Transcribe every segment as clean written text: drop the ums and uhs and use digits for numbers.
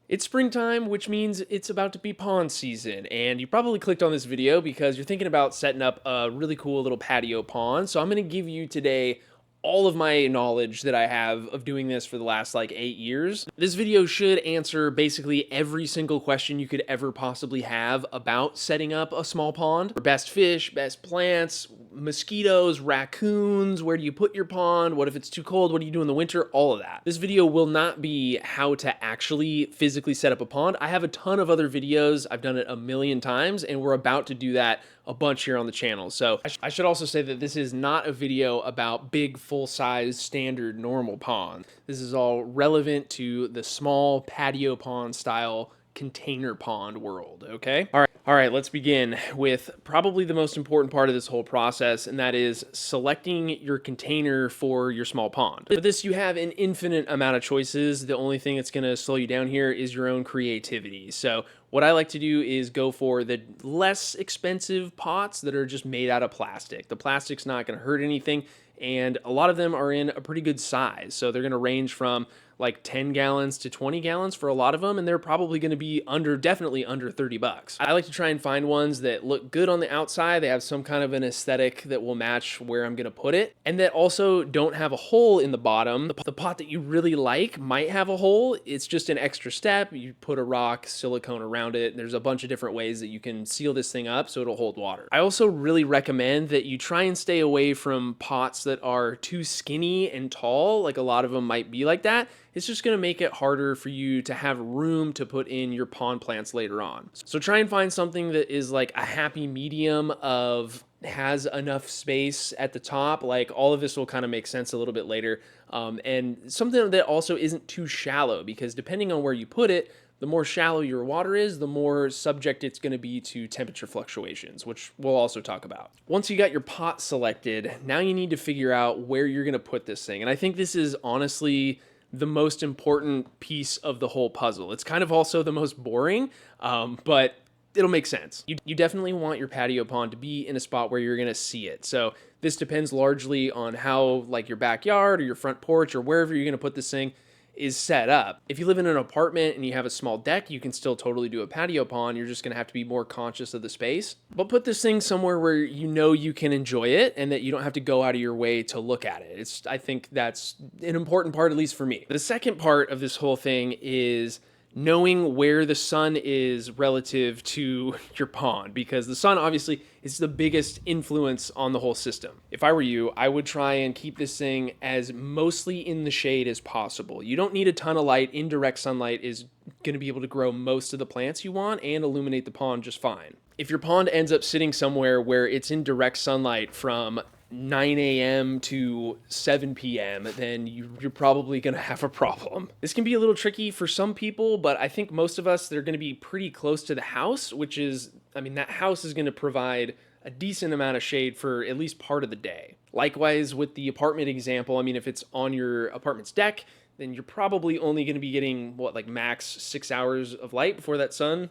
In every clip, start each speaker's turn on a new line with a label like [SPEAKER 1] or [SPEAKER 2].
[SPEAKER 1] It's springtime, which means it's about to be pond season, and you probably clicked on this video because you're thinking about setting up a really cool little patio pond. So I'm going to give you today all of my knowledge that I have of doing this for the last like 8 years. This video should answer basically every single question you could ever possibly have about setting up a small pond. Best fish, best plants, mosquitoes, raccoons, where do you put your pond, what if it's too cold, what do you do in the winter, all of that. This video will not be how to actually physically set up a pond. I have a ton of other videos. I've done it a million times, and we're about to do that a bunch here on the channel. So I should also say that this is not a video about big, full-size, standard, normal ponds. This is all relevant to the small patio pond style container pond world, okay? All right, let's begin with probably the most important part of this whole process, and that is selecting your container for your small pond. For this, you have an infinite amount of choices. The only thing that's gonna slow you down here is your own creativity. So what I like to do is go for the less expensive pots that are just made out of plastic. The plastic's not gonna hurt anything, and a lot of them are in a pretty good size. So they're gonna range from like 10 gallons to 20 gallons for a lot of them, and they're probably going to be definitely under 30 bucks. I like to try and find ones that look good on the outside. They have some kind of an aesthetic that will match where I'm going to put it, and that also don't have a hole in the bottom. The pot that you really like might have a hole. It's just an extra step. You put a rock, silicone around it. There's a bunch of different ways that you can seal this thing up so it'll hold water. I also really recommend that you try and stay away from pots that are too skinny and tall, like a lot of them might be like that. It's just going to make it harder for you to have room to put in your pond plants later on. So try and find something that is like a happy medium of has enough space at the top. Like all of this will kind of make sense a little bit later. And something that also isn't too shallow, because depending on where you put it, the more shallow your water is, the more subject it's going to be to temperature fluctuations, which we'll also talk about. Once you got your pot selected, now you need to figure out where you're going to put this thing. And I think this is honestly the most important piece of the whole puzzle. It's kind of also the most boring, but it'll make sense. You definitely want your patio pond to be in a spot where you're gonna see it. So this depends largely on how like your backyard or your front porch or wherever you're gonna put this thing is set up. If you live in an apartment and you have a small deck, you can still totally do a patio pond. You're just gonna have to be more conscious of the space. But put this thing somewhere where you know you can enjoy it and that you don't have to go out of your way to look at it. I think that's an important part, at least for me. The second part of this whole thing is knowing where the sun is relative to your pond, because the sun obviously is the biggest influence on the whole system. If I were you, I would try and keep this thing as mostly in the shade as possible. You don't need a ton of light. Indirect sunlight is going to be able to grow most of the plants you want and illuminate the pond just fine. If your pond ends up sitting somewhere where it's in direct sunlight from 9 a.m. to 7 p.m., then you're probably going to have a problem. This can be a little tricky for some people, but I think most of us, they're going to be pretty close to the house, which is, I mean, that house is going to provide a decent amount of shade for at least part of the day. Likewise, with the apartment example, I mean, if it's on your apartment's deck, then you're probably only going to be getting, like max 6 hours of light before that sun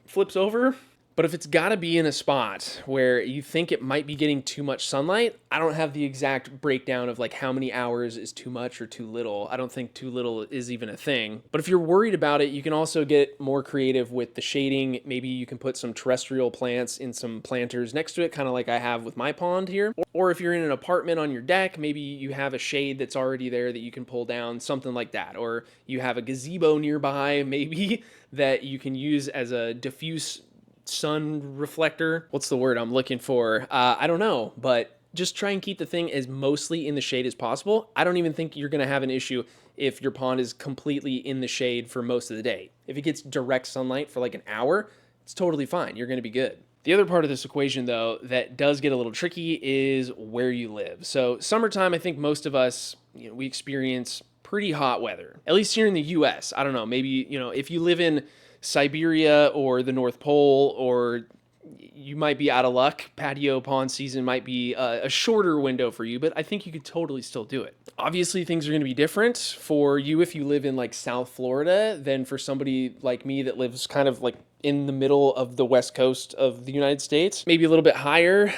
[SPEAKER 1] flips over. But if it's got to be in a spot where you think it might be getting too much sunlight, I don't have the exact breakdown of like how many hours is too much or too little. I don't think too little is even a thing. But if you're worried about it, you can also get more creative with the shading. Maybe you can put some terrestrial plants in some planters next to it, kind of like I have with my pond here. Or if you're in an apartment on your deck, maybe you have a shade that's already there that you can pull down, something like that. Or you have a gazebo nearby, maybe, that you can use as a diffuse sun reflector. What's the word I'm looking for? I don't know, but just try and keep the thing as mostly in the shade as possible. I don't even think you're going to have an issue if your pond is completely in the shade for most of the day. If it gets direct sunlight for like an hour, it's totally fine. You're going to be good. The other part of this equation, though, that does get a little tricky is where you live. So summertime, I think most of us, we experience pretty hot weather, at least here in the US. I don't know, maybe, if you live in Siberia or the North Pole, or you might be out of luck. Patio pond season might be a shorter window for you, but I think you could totally still do it. Obviously, things are going to be different for you if you live in like South Florida than for somebody like me that lives kind of like in the middle of the west coast of the United States, maybe a little bit higher.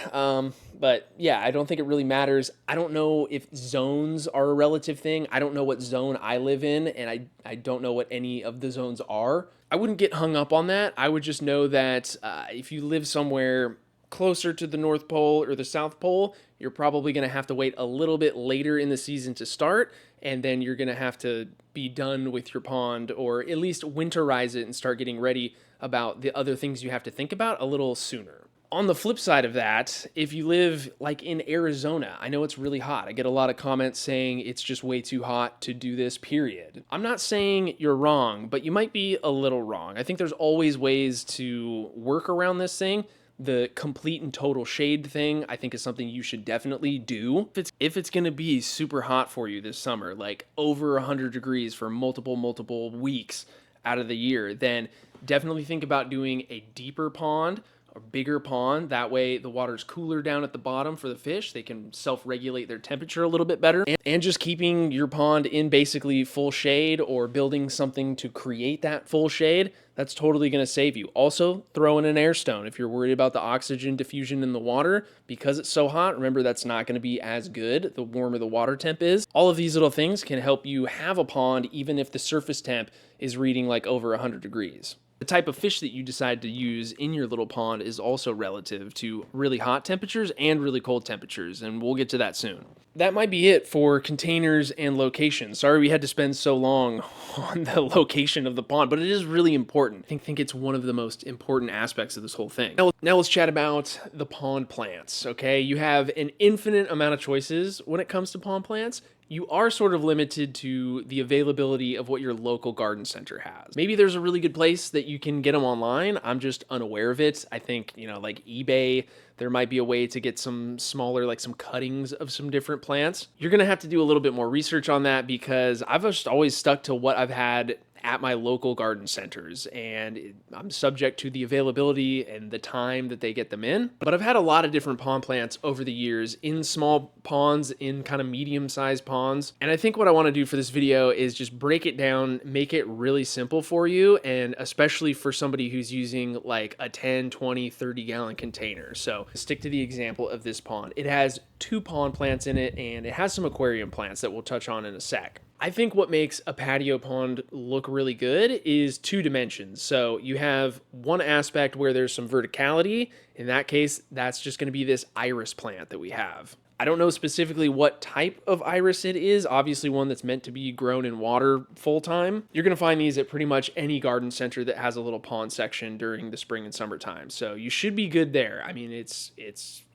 [SPEAKER 1] But yeah, I don't think it really matters. I don't know if zones are a relative thing. I don't know what zone I live in, and I don't know what any of the zones are. I wouldn't get hung up on that. I would just know that if you live somewhere closer to the North Pole or the South Pole, you're probably going to have to wait a little bit later in the season to start, and then you're going to have to be done with your pond, or at least winterize it and start getting ready about the other things you have to think about a little sooner. On the flip side of that, if you live like in Arizona, I know it's really hot. I get a lot of comments saying it's just way too hot to do this, period. I'm not saying you're wrong, but you might be a little wrong. I think there's always ways to work around this thing. The complete and total shade thing, I think, is something you should definitely do. If it's going to be super hot for you this summer, like over 100 degrees for multiple weeks out of the year, then definitely think about doing a deeper pond, a bigger pond. That way the water's cooler down at the bottom for the fish. They can self-regulate their temperature a little bit better. And just keeping your pond in basically full shade, or building something to create that full shade, that's totally going to save you. Also, throw in an air stone if you're worried about the oxygen diffusion in the water. Because it's so hot, remember, that's not going to be as good the warmer the water temp is. All of these little things can help you have a pond even if the surface temp is reading like over 100 degrees. The type of fish that you decide to use in your little pond is also relative to really hot temperatures and really cold temperatures, and we'll get to that soon. That might be it for containers and location. Sorry we had to spend so long on the location of the pond, but it is really important. I think it's one of the most important aspects of this whole thing. Now let's chat about the pond plants, okay? You have an infinite amount of choices when it comes to pond plants. You are sort of limited to the availability of what your local garden center has. Maybe there's a really good place that you can get them online. I'm just unaware of it. I think, like eBay, there might be a way to get some smaller, like some cuttings of some different plants. You're gonna have to do a little bit more research on that, because I've just always stuck to what I've had at my local garden centers, and I'm subject to the availability and the time that they get them in. But I've had a lot of different pond plants over the years, in small ponds, in kind of medium-sized ponds. And I think what I want to do for this video is just break it down, make it really simple for you, and especially for somebody who's using like a 10, 20, 30-gallon container. So stick to the example of this pond. It has 2 pond plants in it, and it has some aquarium plants that we'll touch on in a sec. I think what makes a patio pond look really good is 2 dimensions. So you have one aspect where there's some verticality. In that case, that's just going to be this iris plant that we have. I don't know specifically what type of iris it is, obviously one that's meant to be grown in water full time. You're going to find these at pretty much any garden center that has a little pond section during the spring and summertime. So you should be good there. I mean, it's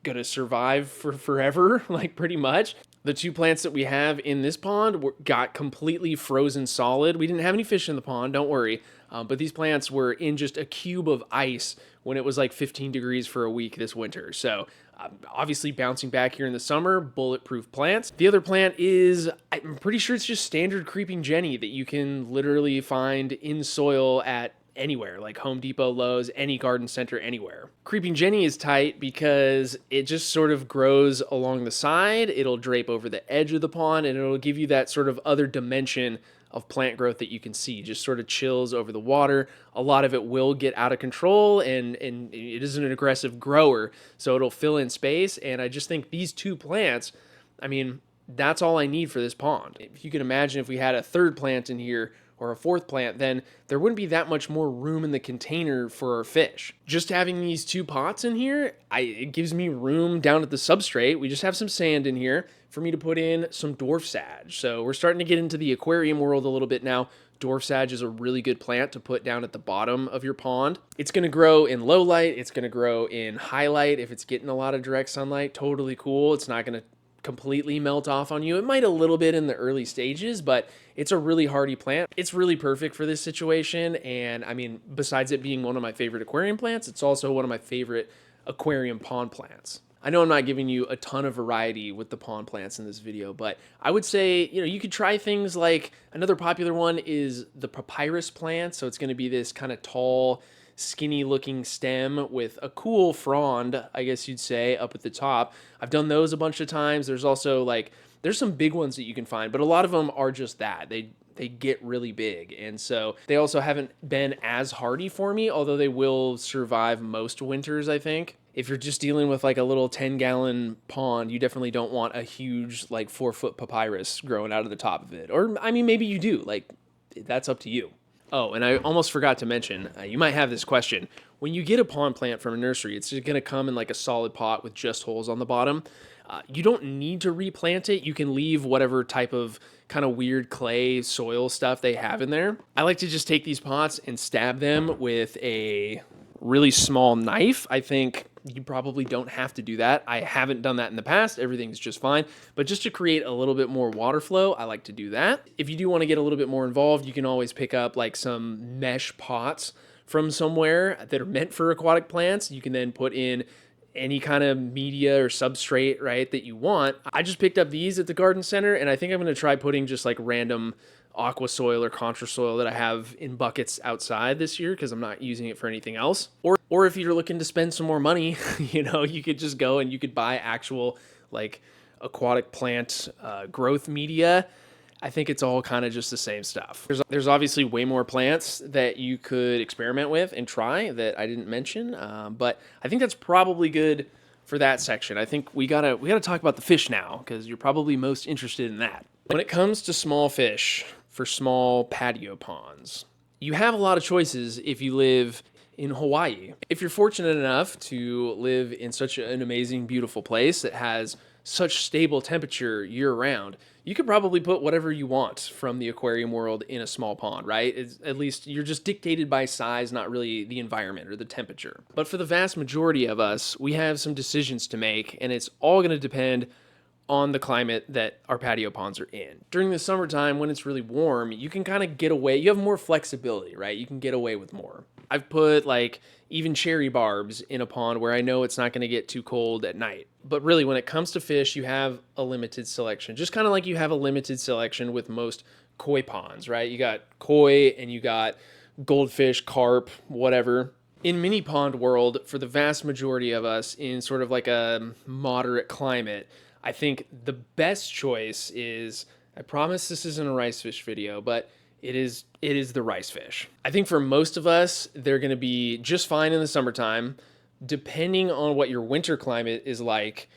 [SPEAKER 1] going to survive for forever, like pretty much. The 2 plants that we have in this pond got completely frozen solid. We didn't have any fish in the pond, don't worry. But these plants were in just a cube of ice when it was like 15 degrees for a week this winter. So obviously bouncing back here in the summer, bulletproof plants. The other plant is, I'm pretty sure it's just standard creeping Jenny that you can literally find in soil at anywhere, like Home Depot, Lowe's, any garden center, anywhere. Creeping Jenny is tight because it just sort of grows along the side. It'll drape over the edge of the pond, and it'll give you that sort of other dimension of plant growth that you can see. Just sort of chills over the water. A lot of it will get out of control, and it isn't an aggressive grower, so it'll fill in space. And I just think these 2 plants, I mean, that's all I need for this pond. If you can imagine, if we had a 3rd plant in here, or a 4th plant, then there wouldn't be that much more room in the container for our fish. Just having these 2 pots in here, it gives me room down at the substrate. We just have some sand in here for me to put in some dwarf sage. So we're starting to get into the aquarium world a little bit now. Dwarf sage is a really good plant to put down at the bottom of your pond. It's going to grow in low light. It's going to grow in high light. If it's getting a lot of direct sunlight, totally cool. It's not going to completely melt off on you. It might a little bit in the early stages, but it's a really hardy plant. It's really perfect for this situation. And I mean, besides it being one of my favorite aquarium plants, it's also one of my favorite aquarium pond plants. I know I'm not giving you a ton of variety with the pond plants in this video, but I would say, you could try things like, another popular one is the papyrus plant. So it's going to be this kind of tall, skinny looking stem with a cool frond, I guess you'd say, up at the top. I've done those a bunch of times. There's also there's some big ones that you can find, but a lot of them are just that. They get really big. And so they also haven't been as hardy for me, although they will survive most winters, I think. if you're just dealing with like a little 10-gallon pond, you definitely don't want a huge like 4-foot papyrus growing out of the top of it. Or I mean, maybe you do. Like, that's up to you. Oh, and I almost forgot to mention, you might have this question. When you get a pond plant from a nursery, it's just going to come in like a solid pot with just holes on the bottom. You don't need to replant it. You can leave whatever type of kind of weird clay soil stuff they have in there. I like to just take these pots and stab them with a really small knife. I think you probably don't have to do that. I haven't done that in the past. Everything's just fine. But just to create a little bit more water flow, I like to do that. If you do want to get a little bit more involved, you can always pick up like some mesh pots from somewhere that are meant for aquatic plants. You can then put in any kind of media or substrate, right, that you want. I just picked up these at the garden center, and I think I'm going to try putting just like random aqua soil or contra soil that I have in buckets outside this year because I'm not using it for anything else. Or if you're looking to spend some more money, you could just go and you could buy actual like aquatic plant growth media. I think it's all kind of just the same stuff. There's obviously way more plants that you could experiment with and try that I didn't mention, but I think that's probably good for that section. I think we gotta talk about the fish now because you're probably most interested in that. When it comes to small fish for small patio ponds, you have a lot of choices if you live in Hawaii. If you're fortunate enough to live in such an amazing, beautiful place that has such stable temperature year-round, you could probably put whatever you want from the aquarium world in a small pond, right? At least you're just dictated by size, not really the environment or the temperature. But for the vast majority of us, we have some decisions to make, and it's all going to depend on the climate that our patio ponds are in. During the summertime, when it's really warm, you can kind of get away. You have more flexibility, right? You can get away with more. I've put like even cherry barbs in a pond where I know it's not going to get too cold at night. But really, when it comes to fish, you have a limited selection. Just kind of like you have a limited selection with most koi ponds, right? You got koi and you got goldfish, carp, whatever. In mini pond world, for the vast majority of us in sort of like a moderate climate, I think the best choice is, I promise this isn't a rice fish video, but it is the rice fish. I think for most of us, they're going to be just fine in the summertime. Depending on what your winter climate is like,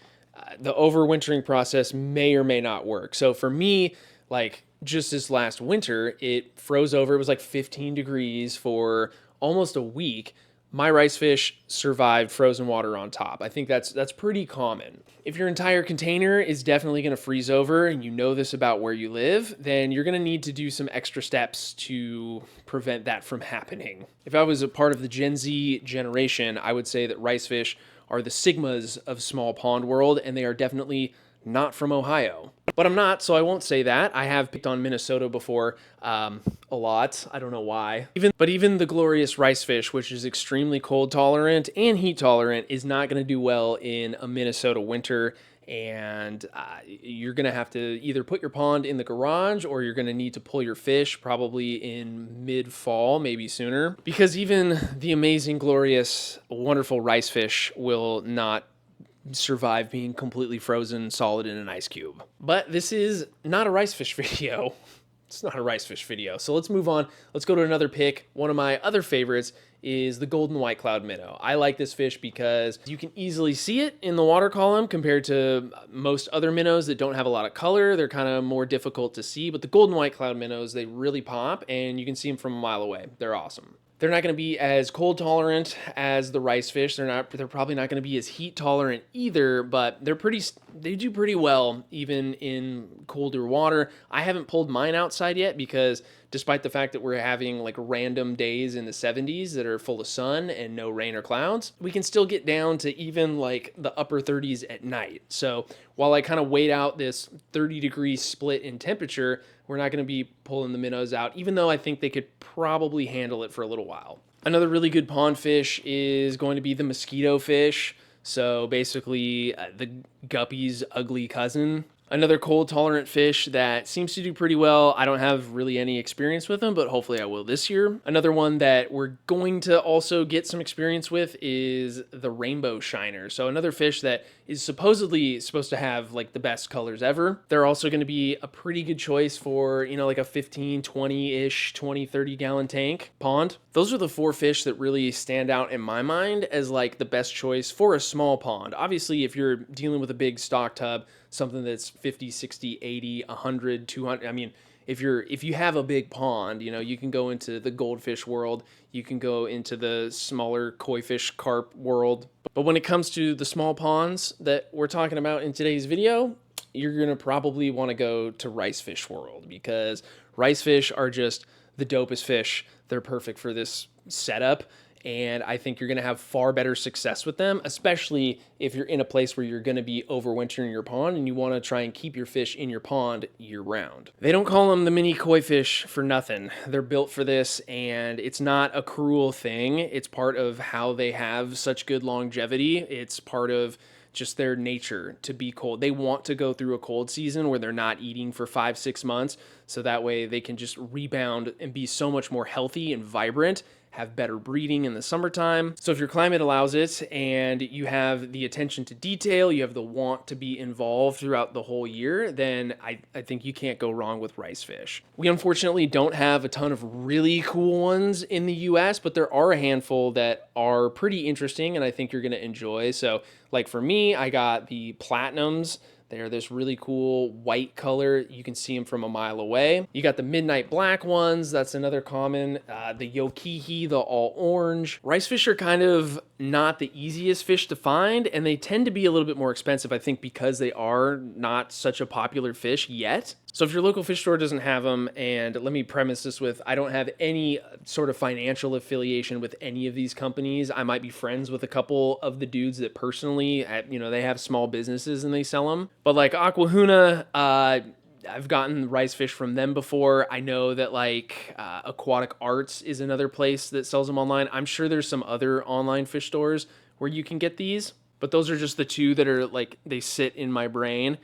[SPEAKER 1] the overwintering process may or may not work. So for me, like just this last winter, it froze over. It was like 15 degrees for almost a week. My rice fish survived frozen water on top. I think that's pretty common. If your entire container is definitely going to freeze over and you know this about where you live, then you're going to need to do some extra steps to prevent that from happening. If I was a part of the Gen Z generation, I would say that rice fish are the sigmas of small pond world, and they are definitely not from Ohio. But I'm not, so I won't say that. I have picked on Minnesota before a lot. I don't know why. Even the glorious rice fish, which is extremely cold tolerant and heat tolerant, is not going to do well in a Minnesota winter. And you're going to have to either put your pond in the garage or you're going to need to pull your fish probably in mid-fall, maybe sooner. Because even the amazing, glorious, wonderful rice fish will not survive being completely frozen solid in an ice cube. But this is not a rice fish video. It's not a rice fish video. So let's move on. Let's go to another pick. One of my other favorites is the golden white cloud minnow. I like this fish because you can easily see it in the water column compared to most other minnows that don't have a lot of color. They're kind of more difficult to see, but the golden white cloud minnows, they really pop and you can see them from a mile away. They're awesome. They're not going to be as cold tolerant as the rice fish. They're probably not going to be as heat tolerant either, but they do pretty well even in colder water. I haven't pulled mine outside yet because despite the fact that we're having like random days in the 70s that are full of sun and no rain or clouds, we can still get down to even like the upper 30s at night. So while I kind of wait out this 30-degree split in temperature, we're not going to be pulling the minnows out, even though I think they could probably handle it for a little while. Another really good pond fish is going to be the mosquito fish. So basically the guppy's ugly cousin. Another cold tolerant fish that seems to do pretty well. I don't have really any experience with them, but hopefully I will this year. Another one that we're going to also get some experience with is the rainbow shiner. So another fish that is supposedly supposed to have like the best colors ever. They're also going to be a pretty good choice for, like a 15, 20-ish, 20, 30 gallon tank pond. Those are the 4 fish that really stand out in my mind as like the best choice for a small pond. Obviously, if you're dealing with a big stock tub, something that's 50, 60, 80, 100, 200. I mean, if you have a big pond, you can go into the goldfish world, you can go into the smaller koi fish, carp world. But when it comes to the small ponds that we're talking about in today's video, you're going to probably want to go to rice fish world, because rice fish are just the dopest fish. They're perfect for this setup. And I think you're going to have far better success with them, especially if you're in a place where you're going to be overwintering your pond and you want to try and keep your fish in your pond year round. They don't call them the mini koi fish for nothing. They're built for this, and it's not a cruel thing. It's part of how they have such good longevity. It's part of just their nature to be cold. They want to go through a cold season where they're not eating for 5-6 months, so that way they can just rebound and be so much more healthy and vibrant, have better breeding in the summertime. So if your climate allows it and you have the attention to detail, you have the want to be involved throughout the whole year, then I think you can't go wrong with rice fish. We unfortunately don't have a ton of really cool ones in the US, but there are a handful that are pretty interesting and I think you're gonna enjoy. So like for me, I got the platinums. They're this really cool white color. You can see them from a mile away. You got the midnight black ones. That's another common. The yokihi, the all orange. Rice fish are kind of not the easiest fish to find, and they tend to be a little bit more expensive, I think, because they are not such a popular fish yet. So if your local fish store doesn't have them, and let me premise this with, I don't have any sort of financial affiliation with any of these companies. I might be friends with a couple of the dudes that personally, they have small businesses and they sell them. But like Aquahuna, I've gotten rice fish from them before. I know that like Aquatic Arts is another place that sells them online. I'm sure there's some other online fish stores where you can get these, but those are just the two that are like, they sit in my brain.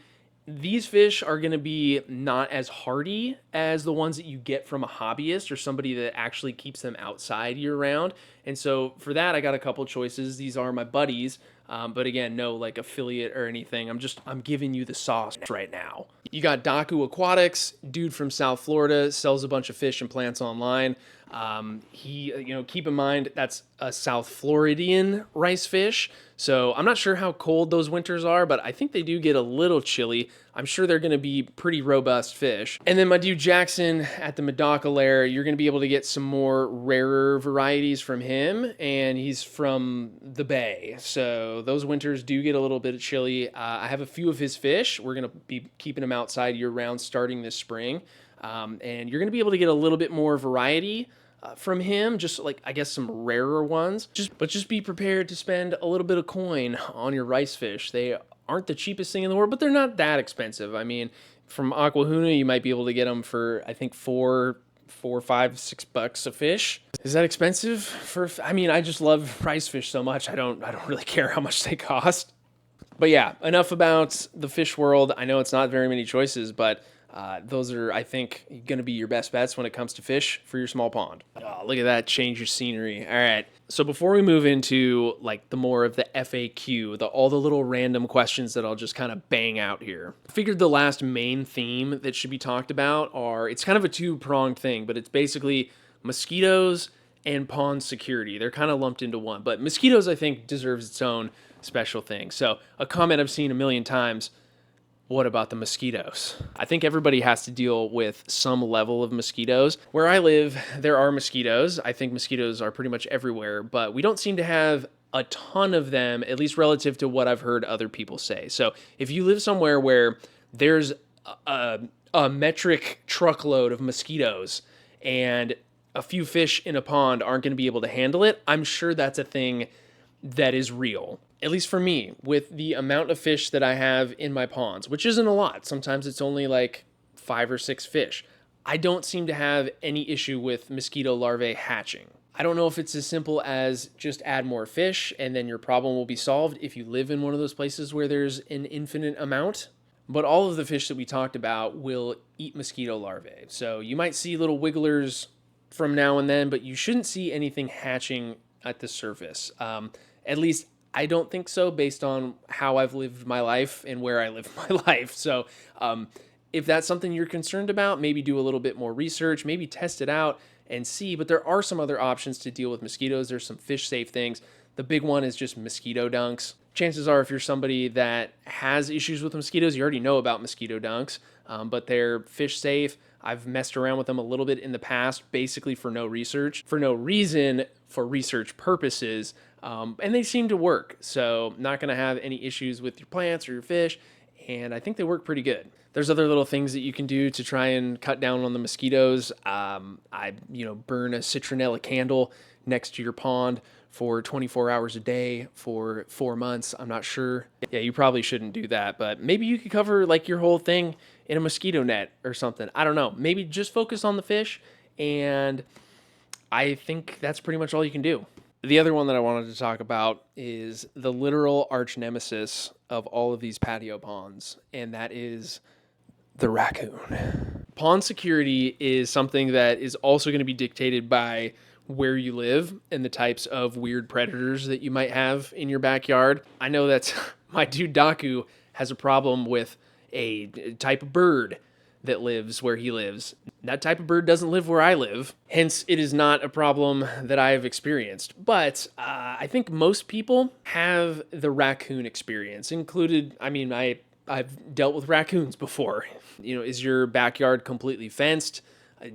[SPEAKER 1] These fish are going to be not as hardy as the ones that you get from a hobbyist or somebody that actually keeps them outside year round. And so for that, I got a couple choices. These are my buddies. But again, no like affiliate or anything. I'm giving you the sauce right now. You got Daku Aquatics, dude from South Florida, sells a bunch of fish and plants online. Keep in mind that's a South Floridian rice fish. So I'm not sure how cold those winters are, but I think they do get a little chilly. I'm sure they're going to be pretty robust fish. And then my dude Jackson at the Medaka Lair, you're going to be able to get some more rarer varieties from him, and he's from the Bay. So those winters do get a little bit chilly. I have a few of his fish. We're going to be keeping them outside year round starting this spring. And you're going to be able to get a little bit more variety from him, just like, I guess, some rarer ones. Just be prepared to spend a little bit of coin on your rice fish. They aren't the cheapest thing in the world, but they're not that expensive. I mean, from Aquahuna, you might be able to get them for, I think, $4, $5, $6 a fish. Is that expensive? I just love rice fish so much. I don't really care how much they cost. But yeah, enough about the fish world. I know it's not very many choices, but those are, I think, going to be your best bets when it comes to fish for your small pond. Oh, look at that, change your scenery. All right, so before we move into like the more of the FAQ, all the little random questions that I'll just kind of bang out here, I figured the last main theme that should be talked about it's kind of a two-pronged thing, but it's basically mosquitoes and pond security. They're kind of lumped into one, but mosquitoes, I think, deserves its own special thing. So a comment I've seen a million times: what about the mosquitoes? I think everybody has to deal with some level of mosquitoes. Where I live, there are mosquitoes. I think mosquitoes are pretty much everywhere, but we don't seem to have a ton of them, at least relative to what I've heard other people say. So if you live somewhere where there's a metric truckload of mosquitoes and a few fish in a pond aren't going to be able to handle it, I'm sure that's a thing that is real. At least for me, with the amount of fish that I have in my ponds, which isn't a lot. Sometimes it's only like 5 or 6 fish. I don't seem to have any issue with mosquito larvae hatching. I don't know if it's as simple as just add more fish and then your problem will be solved if you live in one of those places where there's an infinite amount. but all of the fish that we talked about will eat mosquito larvae. So you might see little wigglers from now and then, but you shouldn't see anything hatching at the surface. At least I don't think so, based on how I've lived my life and where I live my life. So if that's something you're concerned about, maybe do a little bit more research, maybe test it out and see. But there are some other options to deal with mosquitoes. There's some fish safe things. The big one is just mosquito dunks. Chances are, if you're somebody that has issues with mosquitoes, you already know about mosquito dunks, but they're fish safe. I've messed around with them a little bit in the past, basically for no research, for no reason, for research purposes, and they seem to work. So not going to have any issues with your plants or your fish, and I think they work pretty good. There's other little things that you can do to try and cut down on the mosquitoes. Burn a citronella candle next to your pond for 24 hours a day for 4 months. I'm not sure. Yeah, you probably shouldn't do that, but maybe you could cover like your whole thing in a mosquito net or something. I don't know. Maybe just focus on the fish, and I think that's pretty much all you can do. The other one that I wanted to talk about is the literal arch nemesis of all of these patio ponds, and that is the raccoon. Pond security is something that is also going to be dictated by where you live and the types of weird predators that you might have in your backyard. I know that my dude Daku has a problem with a type of bird that lives where he lives. That type of bird doesn't live where I live, hence it is not a problem that I have experienced. But I think most people have the raccoon experience, included. I mean, I've dealt with raccoons before. Is your backyard completely fenced?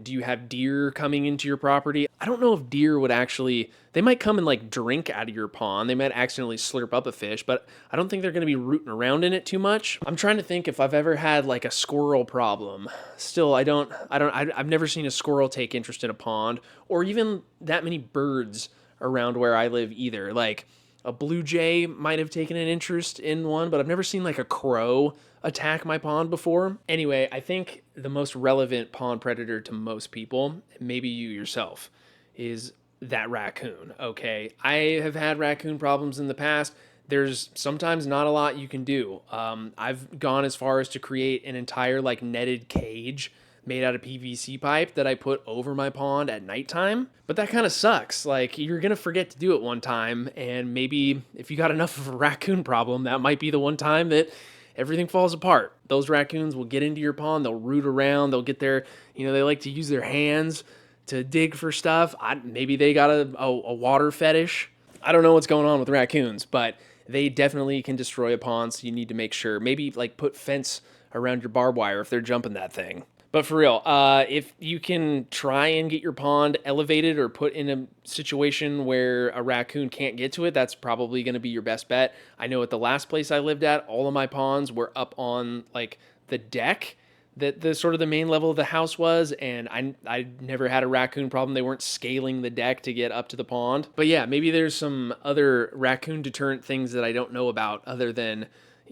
[SPEAKER 1] Do you have deer coming into your property? I don't know if deer would actually, they might come and like drink out of your pond. They might accidentally slurp up a fish, but I don't think they're going to be rooting around in it too much. I'm trying to think if I've ever had like a squirrel problem. Still, I've never seen a squirrel take interest in a pond, or even that many birds around where I live either. Like a blue jay might have taken an interest in one, but I've never seen like a crow attack my pond before. Anyway, I think the most relevant pond predator to most people, maybe you yourself, is that raccoon, okay? I have had raccoon problems in the past. There's sometimes not a lot you can do. I've gone as far as to create an entire like netted cage made out of PVC pipe that I put over my pond at nighttime. But that kind of sucks. Like, you're going to forget to do it one time, and maybe if you got enough of a raccoon problem, that might be the one time that everything falls apart. Those raccoons will get into your pond, they'll root around, they'll get their, they like to use their hands to dig for stuff. Maybe they got a water fetish. I don't know what's going on with raccoons, but they definitely can destroy a pond, so you need to make sure. Maybe like put fence around your barbed wire if they're jumping that thing. But for real, if you can try and get your pond elevated or put in a situation where a raccoon can't get to it, that's probably going to be your best bet. I know at the last place I lived at, all of my ponds were up on like the deck that the sort of the main level of the house was, and I never had a raccoon problem. They weren't scaling the deck to get up to the pond. But yeah, maybe there's some other raccoon deterrent things that I don't know about other than,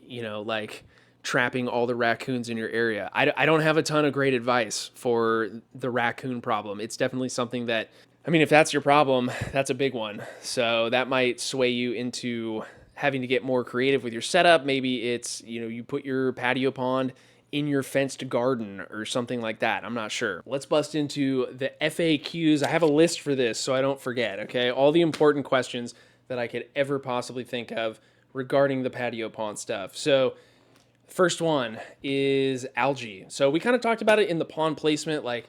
[SPEAKER 1] like trapping all the raccoons in your area. I don't have a ton of great advice for the raccoon problem. It's definitely something that, if that's your problem, that's a big one. So that might sway you into having to get more creative with your setup. Maybe it's, you put your patio pond in your fenced garden or something like that. I'm not sure. Let's bust into the FAQs. I have a list for this so I don't forget, okay? All the important questions that I could ever possibly think of regarding the patio pond stuff. So first one is algae. So we kind of talked about it in the pond placement. Like,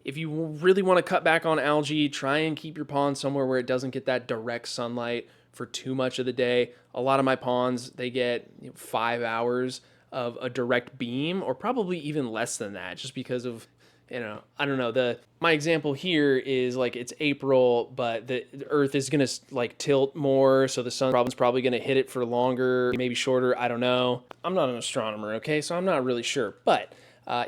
[SPEAKER 1] if you really want to cut back on algae, try and keep your pond somewhere where it doesn't get that direct sunlight for too much of the day. A lot of my ponds, they get 5 hours of a direct beam, or probably even less than that, just because of, I don't know. My example here is like it's April, but the earth is going to like tilt more, so the sun's probably going to hit it for longer, maybe shorter. I don't know. I'm not an astronomer, okay? So I'm not really sure. But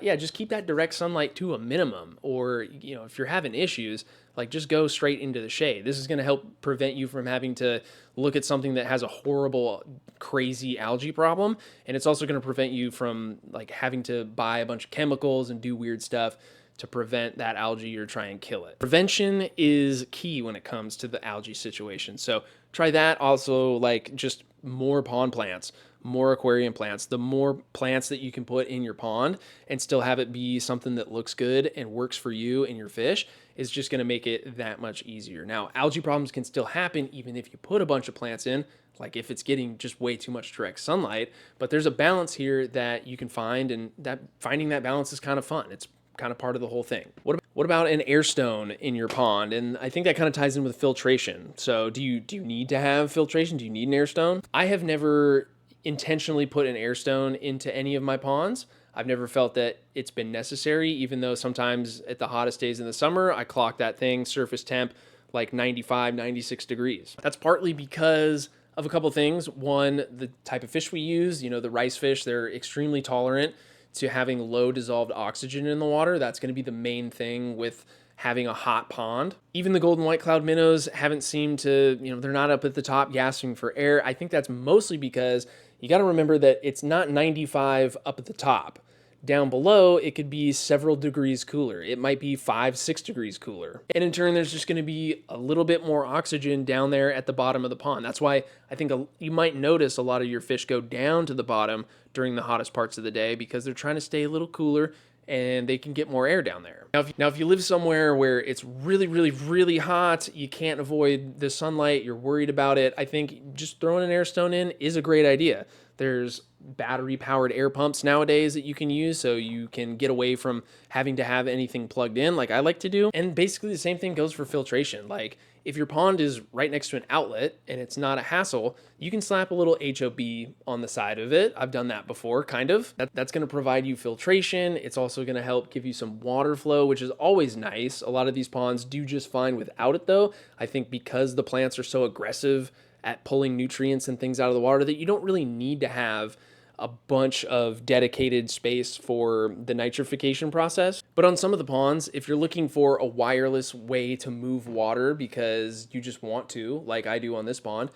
[SPEAKER 1] just keep that direct sunlight to a minimum, or, if you're having issues, like just go straight into the shade. This is going to help prevent you from having to look at something that has a horrible, crazy algae problem. And it's also going to prevent you from like having to buy a bunch of chemicals and do weird stuff to prevent that algae or try and kill it. Prevention is key when it comes to the algae situation. So try that. Also, like just more pond plants. more aquarium plants. The more plants that you can put in your pond and still have it be something that looks good and works for you and your fish is just going to make it that much easier. Now, algae problems can still happen even if you put a bunch of plants in, like if it's getting just way too much direct sunlight, but there's a balance here that you can find, and that finding that balance is kind of fun. It's kind of part of the whole thing. What about an air stone in your pond? And I think that kind of ties in with filtration. So do you need to have filtration? Do you need an air stone? I have never intentionally put an air stone into any of my ponds. I've never felt that it's been necessary, even though sometimes at the hottest days in the summer, I clock that thing surface temp like 95, 96 degrees. That's partly because of a couple things. One, the type of fish we use, you know, the rice fish, they're extremely tolerant to having low dissolved oxygen in the water. That's going to be the main thing with having a hot pond. Even the golden white cloud minnows haven't seemed to, you know, they're not up at the top gasping for air. I think that's mostly because you got to remember that it's not 95 up at the top. Down below, it could be several degrees cooler. It might be 5, 6 degrees cooler. And in turn, there's just going to be a little bit more oxygen down there at the bottom of the pond. That's why I think you might notice a lot of your fish go down to the bottom during the hottest parts of the day, because they're trying to stay a little cooler and they can get more air down there. Now, if you live somewhere where it's really, really, really hot, you can't avoid the sunlight, you're worried about it, I think just throwing an air stone in is a great idea. There's battery-powered air pumps nowadays that you can use, so you can get away from having to have anything plugged in like I like to do. And basically the same thing goes for filtration. Like, if your pond is right next to an outlet and it's not a hassle, you can slap a little HOB on the side of it. I've done that before, kind of. That's going to provide you filtration. It's also going to help give you some water flow, which is always nice. A lot of these ponds do just fine without it, though. I think because the plants are so aggressive at pulling nutrients and things out of the water that you don't really need to have a bunch of dedicated space for the nitrification process. But on some of the ponds, if you're looking for a wireless way to move water because you just want to, like I do on this pond,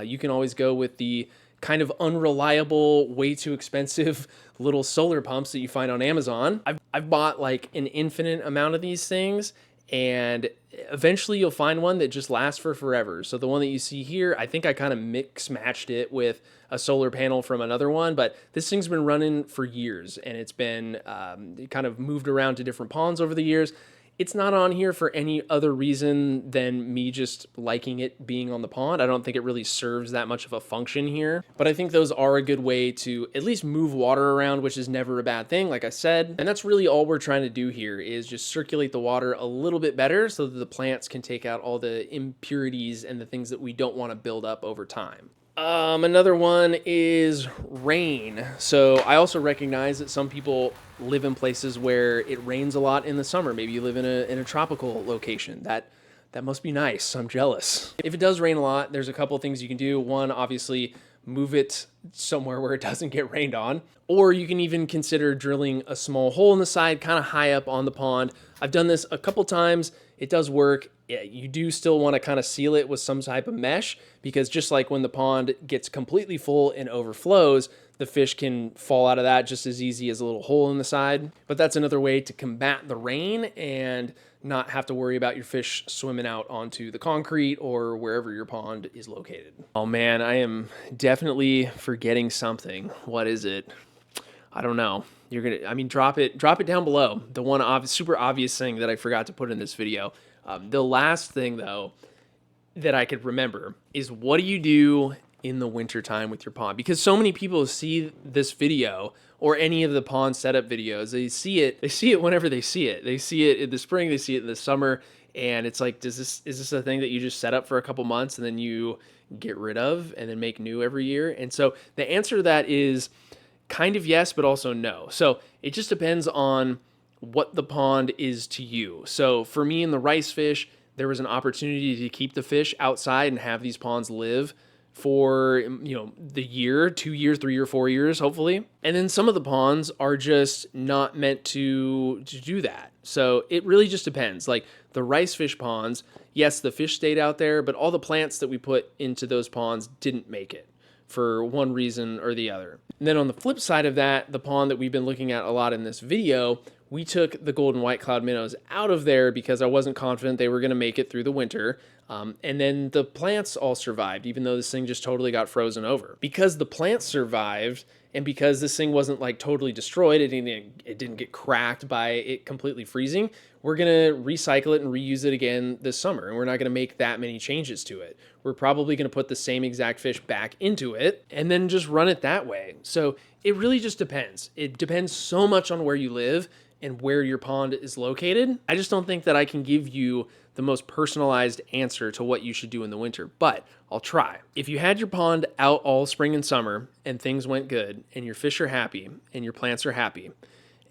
[SPEAKER 1] you can always go with the kind of unreliable, way too expensive little solar pumps that you find on Amazon. I've bought like an infinite amount of these things, and eventually you'll find one that just lasts for forever. So the one that you see here, I think I kind of mix-matched it with a solar panel from another one, but this thing's been running for years, and it's been kind of moved around to different ponds over the years. It's not on here for any other reason than me just liking it being on the pond. I don't think it really serves that much of a function here, but I think those are a good way to at least move water around, which is never a bad thing, like I said. And that's really all we're trying to do here, is just circulate the water a little bit better so that the plants can take out all the impurities and the things that we don't want to build up over time. Another one is rain. So I also recognize that some people live in places where it rains a lot in the summer. Maybe you live in a tropical location. That must be nice. I'm jealous. If it does rain a lot, there's a couple of things you can do. One, obviously, move it somewhere where it doesn't get rained on. Or you can even consider drilling a small hole in the side, kind of high up on the pond. I've done this a couple times. It does work. You do still want to kind of seal it with some type of mesh, because just like when the pond gets completely full and overflows, the fish can fall out of that just as easy as a little hole in the side. But that's another way to combat the rain and not have to worry about your fish swimming out onto the concrete or wherever your pond is located. Oh man, I am definitely forgetting something. What is it? I don't know. Drop it down below. The one super obvious thing that I forgot to put in this video. The last thing, though, that I could remember is, what do you do in the wintertime with your pond? Because so many people see this video or any of the pond setup videos. They see it whenever they see it. They see it in the spring, they see it in the summer, and it's like, is this a thing that you just set up for a couple months and then you get rid of and then make new every year? And so the answer to that is kind of yes, but also no. So it just depends on what the pond is to you. So for me in the rice fish, there was an opportunity to keep the fish outside and have these ponds live for, you know, the year, 2 years, 3 or 4 years, hopefully. And then some of the ponds are just not meant to do that. So it really just depends. Like the rice fish ponds, yes, the fish stayed out there, but all the plants that we put into those ponds didn't make it for one reason or the other. And then on the flip side of that, the pond that we've been looking at a lot in this video, we took the golden white cloud minnows out of there because I wasn't confident they were going to make it through the winter. And then the plants all survived, even though this thing just totally got frozen over. Because the plants survived, and because this thing wasn't like totally destroyed, it didn't get cracked by it completely freezing, we're going to recycle it and reuse it again this summer. And we're not going to make that many changes to it. We're probably going to put the same exact fish back into it and then just run it that way. So it really just depends. It depends so much on where you live and where your pond is located. I just don't think that I can give you the most personalized answer to what you should do in the winter, but I'll try. If you had your pond out all spring and summer and things went good and your fish are happy and your plants are happy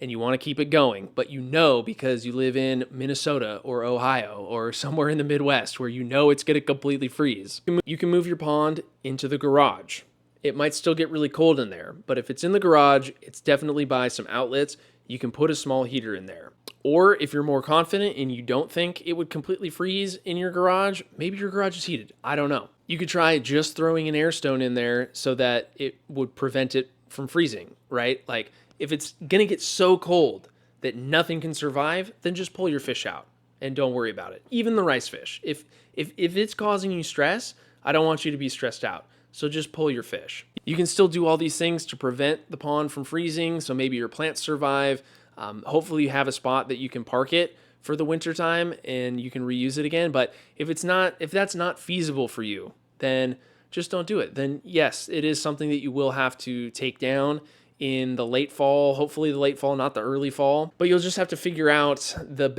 [SPEAKER 1] and you want to keep it going, but you know because you live in Minnesota or Ohio or somewhere in the Midwest where you know it's going to completely freeze, you can move your pond into the garage. It might still get really cold in there, but if it's in the garage, it's definitely by some outlets. You can put a small heater in there. Or if you're more confident and you don't think it would completely freeze in your garage, maybe your garage is heated. I don't know. You could try just throwing an air stone in there so that it would prevent it from freezing, right? Like if it's gonna get so cold that nothing can survive, then just pull your fish out and don't worry about it. Even the rice fish. If it's causing you stress, I don't want you to be stressed out. So just pull your fish. You can still do all these things to prevent the pond from freezing. So maybe your plants survive. Hopefully you have a spot that you can park it for the winter time and you can reuse it again. But if that's not feasible for you, then just don't do it. Then yes, it is something that you will have to take down in the late fall, hopefully the late fall, not the early fall. But you'll just have to figure out the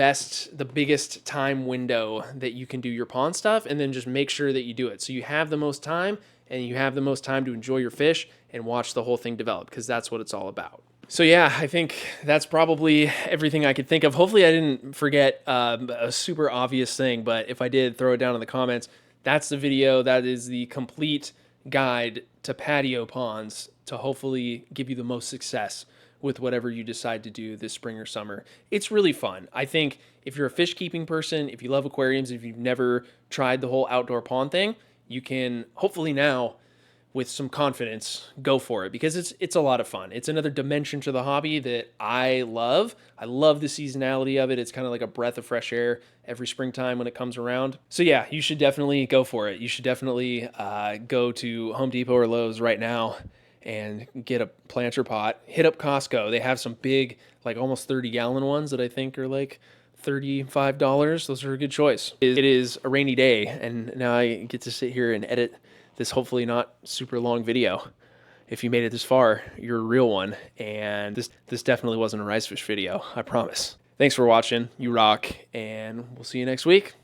[SPEAKER 1] biggest time window that you can do your pond stuff and then just make sure that you do it. So you have the most time and you have the most time to enjoy your fish and watch the whole thing develop, because that's what it's all about. So yeah, I think that's probably everything I could think of. Hopefully I didn't forget a super obvious thing, but if I did, throw it down in the comments. That's the video. That is the complete guide to patio ponds to hopefully give you the most success with whatever you decide to do this spring or summer. It's really fun. I think if you're a fish keeping person, if you love aquariums, if you've never tried the whole outdoor pond thing, you can hopefully now, with some confidence, go for it, because it's a lot of fun. It's another dimension to the hobby that I love. I love the seasonality of it. It's kind of like a breath of fresh air every springtime when it comes around. So yeah, you should definitely go for it. You should definitely go to Home Depot or Lowe's right now and get a planter pot. Hit up Costco. They have some big, like almost 30-gallon ones that I think are like $35. Those are a good choice. It is a rainy day, and now I get to sit here and edit this hopefully not super long video. If you made it this far, you're a real one, and this definitely wasn't a rice fish video, I promise. Thanks for watching. You rock, and we'll see you next week.